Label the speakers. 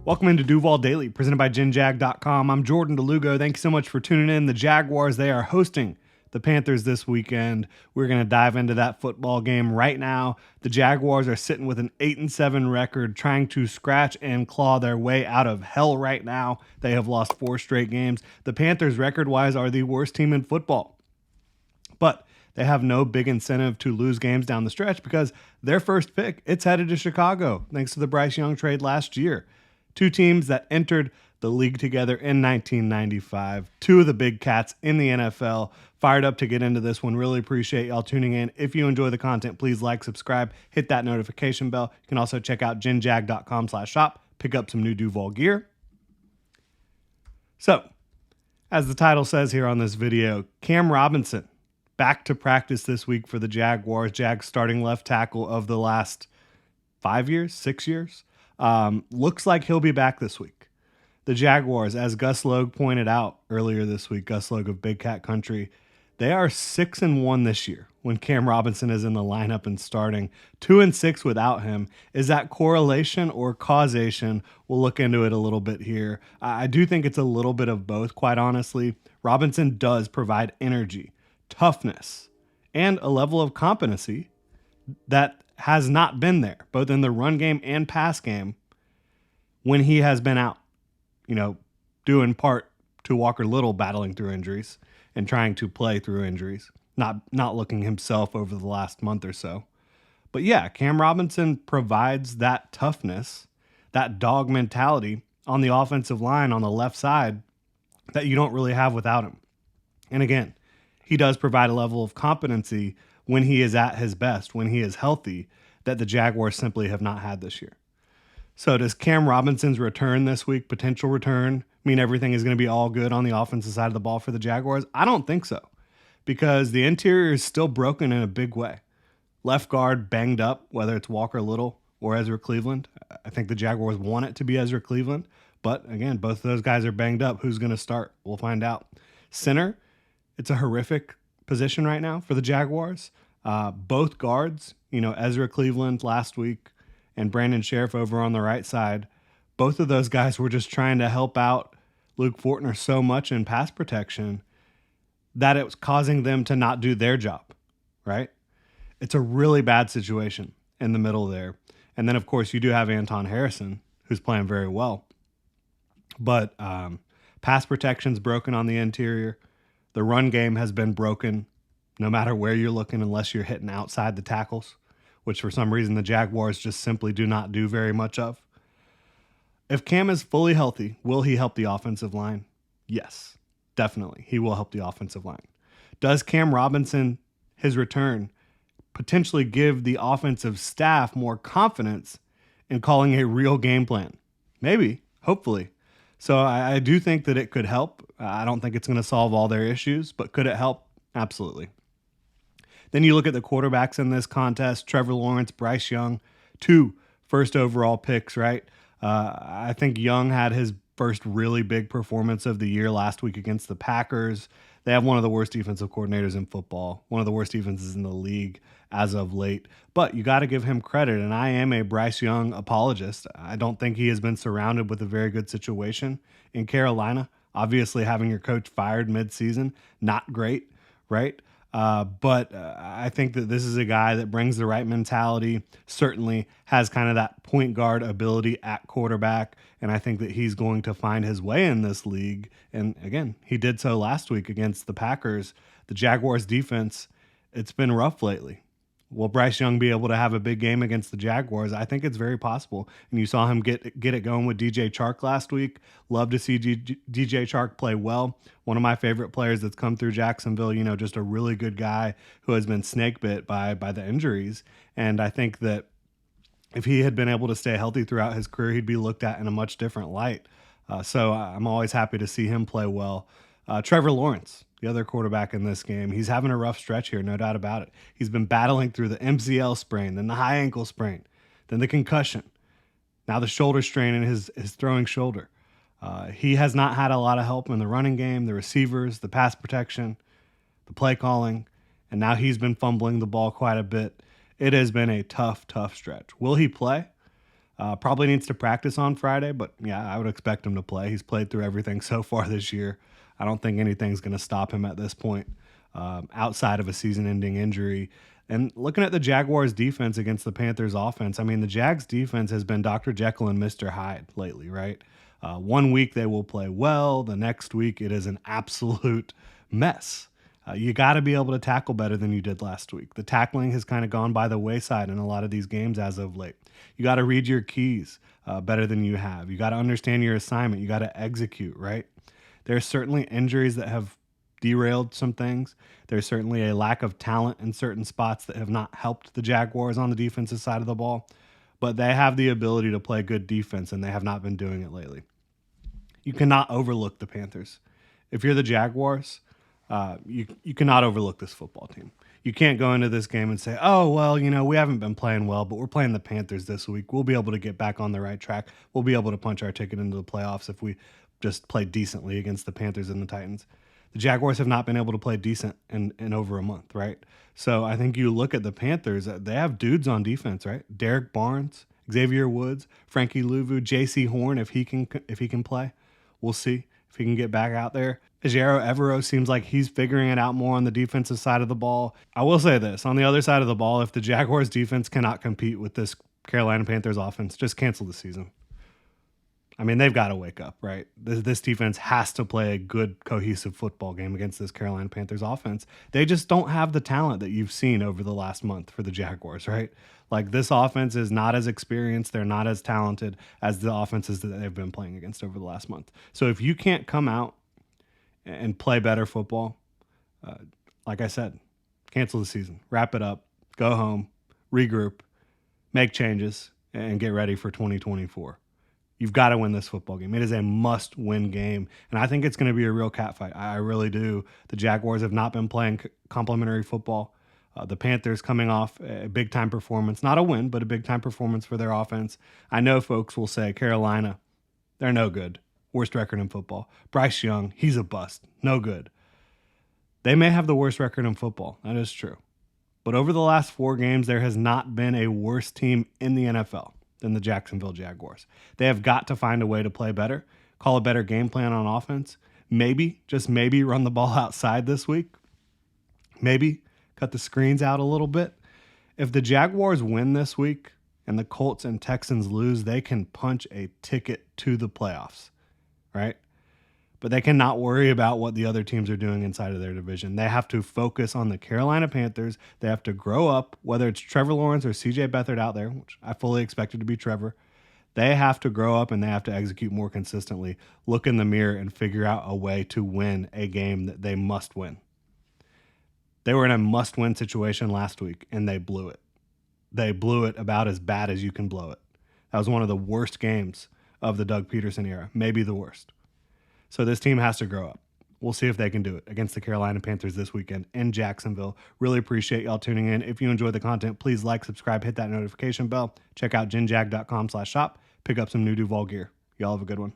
Speaker 1: Welcome into Duval Daily, presented by GenJag.com. I'm Jordan Lugo. Thanks so much for tuning in. The Jaguars, they are hosting the Panthers this weekend. We're going to dive into that football game right now. The Jaguars are sitting with an 8-7 record, trying to scratch and claw their way out of hell right now. They have lost 4 straight games. The Panthers, record-wise, are the worst team in football. But they have no big incentive to lose games down the stretch because their first pick, it's headed to Chicago, thanks to the Bryce Young trade last year. 2 teams that entered the league together in 1995. 2 of the big cats in the NFL. Fired up to get into this one. Really appreciate y'all tuning in. If you enjoy the content, please like, subscribe, hit that notification bell. You can also check out genjag.com/shop. Pick up some new Duval gear. So, as the title says here on this video, Cam Robinson back to practice this week for the Jaguars. Jags starting left tackle of the last 5 years, 6 years. Looks like he'll be back this week. The Jaguars, as Gus Logue pointed out earlier this week, Gus Logue of Big Cat Country, they are 6-1 this year when Cam Robinson is in the lineup and starting. 2-6 without him. Is that correlation or causation? We'll look into it a little bit here. I do think it's a little bit of both, quite honestly. Robinson does provide energy, toughness, and a level of competency that has not been there, both in the run game and pass game, when he has been out, due in part to Walker Little battling through injuries and trying to play through injuries, not looking himself over the last month or so. But yeah, Cam Robinson provides that toughness, that dog mentality on the offensive line on the left side that you don't really have without him. And again, he does provide a level of competency when he is at his best, when he is healthy, that the Jaguars simply have not had this year. So does Cam Robinson's return this week, potential return, mean everything is going to be all good on the offensive side of the ball for the Jaguars? I don't think so, because the interior is still broken in a big way. Left guard banged up, whether it's Walker Little or Ezra Cleveland. I think the Jaguars want it to be Ezra Cleveland, but again, both of those guys are banged up. Who's going to start? We'll find out. Center, it's a horrific position right now for the Jaguars. Both guards, Ezra Cleveland last week and Brandon Sheriff over on the right side, both of those guys were just trying to help out Luke Fortner so much in pass protection that it was causing them to not do their job, right? It's a really bad situation in the middle there. And then, of course, you do have Anton Harrison, who's playing very well. But pass protection's broken on the interior. The run game has been broken no matter where you're looking, unless you're hitting outside the tackles, which for some reason the Jaguars just simply do not do very much of. If Cam is fully healthy, will he help the offensive line? Yes, definitely. He will help the offensive line. Does Cam Robinson, his return, potentially give the offensive staff more confidence in calling a real game plan? Maybe, hopefully. So I do think that it could help. I don't think it's going to solve all their issues, but could it help? Absolutely. Then you look at the quarterbacks in this contest, Trevor Lawrence, Bryce Young, 2 first overall picks, right? I think Young had his first really big performance of the year last week against the Packers. They have one of the worst defensive coordinators in football, one of the worst defenses in the league as of late. But you got to give him credit, and I am a Bryce Young apologist. I don't think he has been surrounded with a very good situation in Carolina. Obviously, having your coach fired midseason, not great, right? But I think that this is a guy that brings the right mentality, certainly has kind of that point guard ability at quarterback, and I think that he's going to find his way in this league. And again, he did so last week against the Packers. The Jaguars defense, it's been rough lately. Will Bryce Young be able to have a big game against the Jaguars? I think it's very possible. And you saw him get it going with DJ Chark last week. Love to see DJ Chark play well. One of my favorite players that's come through Jacksonville, just a really good guy who has been snake bit by the injuries. And I think that if he had been able to stay healthy throughout his career, he'd be looked at in a much different light. So I'm always happy to see him play well. Trevor Lawrence, the other quarterback in this game, he's having a rough stretch here, no doubt about it. He's been battling through the MCL sprain, then the high ankle sprain, then the concussion, now the shoulder strain in his throwing shoulder. He has not had a lot of help in the running game, the receivers, the pass protection, the play calling, and now he's been fumbling the ball quite a bit. It has been a tough stretch. Will he play? Probably needs to practice on Friday, but yeah, I would expect him to play. He's played through everything so far this year. I don't think anything's going to stop him at this point, outside of a season-ending injury. And looking at the Jaguars defense against the Panthers offense, I mean, the Jags defense has been Dr. Jekyll and Mr. Hyde lately, right? One week they will play well. The next week it is an absolute mess. You got to be able to tackle better than you did last week. The tackling has kind of gone by the wayside in a lot of these games as of late. You got to read your keys better than you have. You got to understand your assignment. You got to execute, right? There's certainly injuries that have derailed some things. There's certainly a lack of talent in certain spots that have not helped the Jaguars on the defensive side of the ball, but they have the ability to play good defense, and they have not been doing it lately. You cannot overlook the Panthers. If you're the Jaguars, you cannot overlook this football team. You can't go into this game and say, oh, well, we haven't been playing well, but we're playing the Panthers this week. We'll be able to get back on the right track. We'll be able to punch our ticket into the playoffs if we just play decently against the Panthers and the Titans. The Jaguars have not been able to play decent in over a month, right? So I think you look at the Panthers, they have dudes on defense, right? Derek Barnes, Xavier Woods, Frankie Louvu, J.C. Horn, if he can play. We'll see if he can get back out there. Ejiro Evero seems like he's figuring it out more on the defensive side of the ball. I will say this, on the other side of the ball, if the Jaguars defense cannot compete with this Carolina Panthers offense, just cancel the season. I mean, they've got to wake up, right? This defense has to play a good, cohesive football game against this Carolina Panthers offense. They just don't have the talent that you've seen over the last month for the Jaguars, right? Like, this offense is not as experienced. They're not as talented as the offenses that they've been playing against over the last month. So if you can't come out and play better football, like I said, cancel the season, wrap it up, go home, regroup, make changes, and get ready for 2024. You've got to win this football game. It is a must-win game, and I think it's going to be a real catfight. I really do. The Jaguars have not been playing complimentary football. The Panthers coming off a big-time performance. Not a win, but a big-time performance for their offense. I know folks will say, Carolina, they're no good. Worst record in football. Bryce Young, he's a bust. No good. They may have the worst record in football. That is true. But over the last 4 games, there has not been a worse team in the NFL than the Jacksonville Jaguars. They have got to find a way to play better, call a better game plan on offense, maybe, just maybe, run the ball outside this week, maybe cut the screens out a little bit. If the Jaguars win this week and the Colts and Texans lose, they can punch a ticket to the playoffs, right? But they cannot worry about what the other teams are doing inside of their division. They have to focus on the Carolina Panthers. They have to grow up, whether it's Trevor Lawrence or CJ Beathard out there, which I fully expected to be Trevor. They have to grow up and they have to execute more consistently, look in the mirror and figure out a way to win a game that they must win. They were in a must-win situation last week, and they blew it. They blew it about as bad as you can blow it. That was one of the worst games of the Doug Peterson era, maybe the worst. So this team has to grow up. We'll see if they can do it against the Carolina Panthers this weekend in Jacksonville. Really appreciate y'all tuning in. If you enjoyed the content, please like, subscribe, hit that notification bell. Check out ginjag.com/shop. Pick up some new Duval gear. Y'all have a good one.